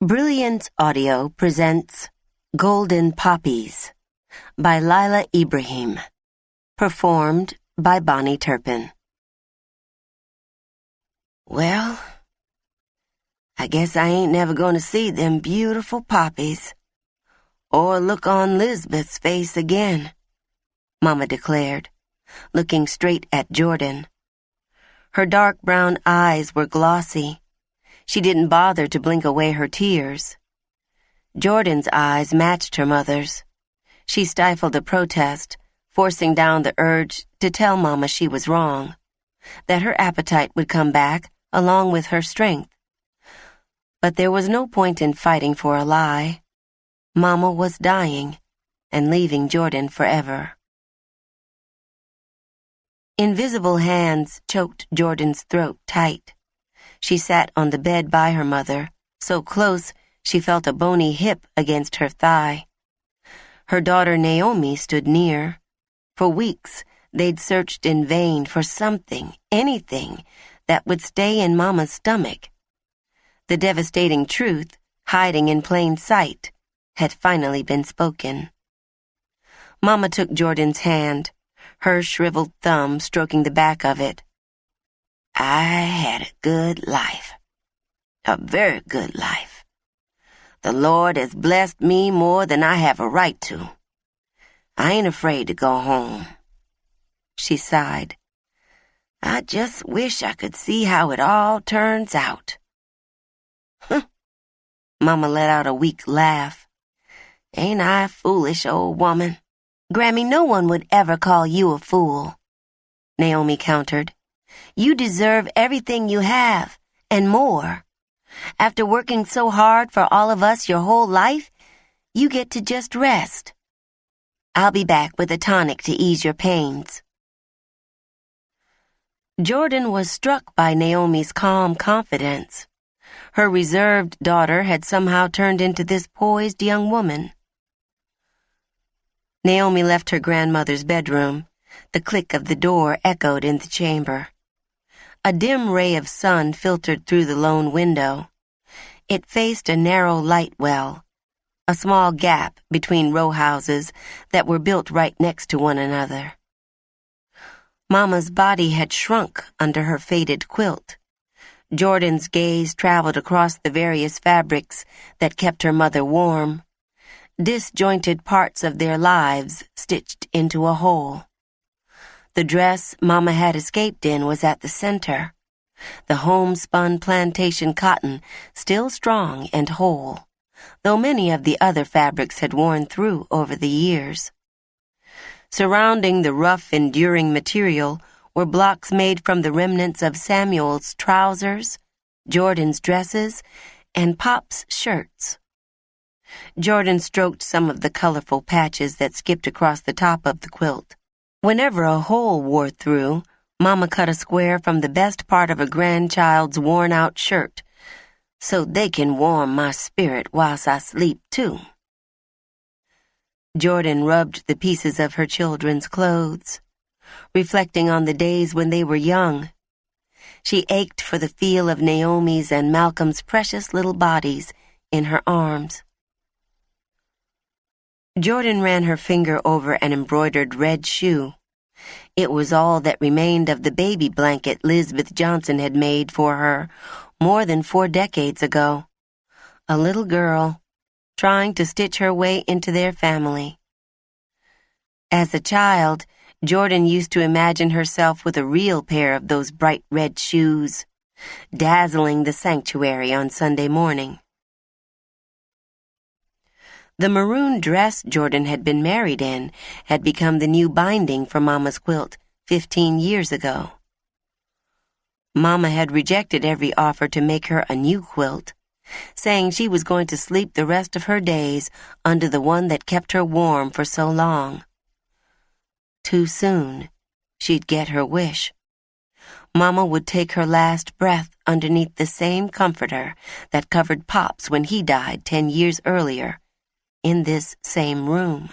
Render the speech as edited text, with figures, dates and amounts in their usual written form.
Brilliance Audio presents Golden Poppies by Laila Ibrahim, performed by Bonnie Turpin. Well, I guess I ain't never gonna see them beautiful poppies, or look on Lisbeth's face again, Mama declared, looking straight at Jordan. Her dark brown eyes were glossy. She didn't bother to blink away her tears. Jordan's eyes matched her mother's. She stifled a protest, forcing down the urge to tell Mama she was wrong, that her appetite would come back along with her strength. But there was no point in fighting for a lie. Mama was dying and leaving Jordan forever. Invisible hands choked Jordan's throat tight. She sat on the bed by her mother, so close she felt a bony hip against her thigh. Her daughter Naomi stood near. For weeks, they'd searched in vain for something, anything, that would stay in Mama's stomach. The devastating truth, hiding in plain sight, had finally been spoken. Mama took Jordan's hand, her shriveled thumb stroking the back of it. I had a good life. A very good life. The Lord has blessed me more than I have a right to. I ain't afraid to go home. She sighed. I just wish I could see how it all turns out. Mama let out a weak laugh. Ain't I a foolish old woman? Grammy, no one would ever call you a fool, Naomi countered. You deserve everything you have, and more. After working so hard for all of us your whole life, you get to just rest. I'll be back with a tonic to ease your pains. Jordan was struck by Naomi's calm confidence. Her reserved daughter had somehow turned into this poised young woman. Naomi left her grandmother's bedroom. The click of the door echoed in the chamber. A dim ray of sun filtered through the lone window. It faced a narrow light well, a small gap between row houses that were built right next to one another. Mama's body had shrunk under her faded quilt. Jordan's gaze traveled across the various fabrics that kept her mother warm, disjointed parts of their lives stitched into a whole. The dress Mama had escaped in was at the center, the homespun plantation cotton still strong and whole, though many of the other fabrics had worn through over the years. Surrounding the rough, enduring material were blocks made from the remnants of Samuel's trousers, Jordan's dresses, and Pop's shirts. Jordan stroked some of the colorful patches that skipped across the top of the quilt. Whenever a hole wore through, Mama cut a square from the best part of a grandchild's worn-out shirt, so they can warm my spirit whilst I sleep, too. Jordan rubbed the pieces of her children's clothes, reflecting on the days when they were young. She ached for the feel of Naomi's and Malcolm's precious little bodies in her arms. Jordan ran her finger over an embroidered red shoe. It was all that remained of the baby blanket Lisbeth Johnson had made for her more than 4 decades ago. A little girl, trying to stitch her way into their family. As a child, Jordan used to imagine herself with a real pair of those bright red shoes, dazzling the sanctuary on Sunday morning. The maroon dress Jordan had been married in had become the new binding for Mama's quilt 15 years ago. Mama had rejected every offer to make her a new quilt, saying she was going to sleep the rest of her days under the one that kept her warm for so long. Too soon, she'd get her wish. Mama would take her last breath underneath the same comforter that covered Pops when he died 10 years earlier, in this same room.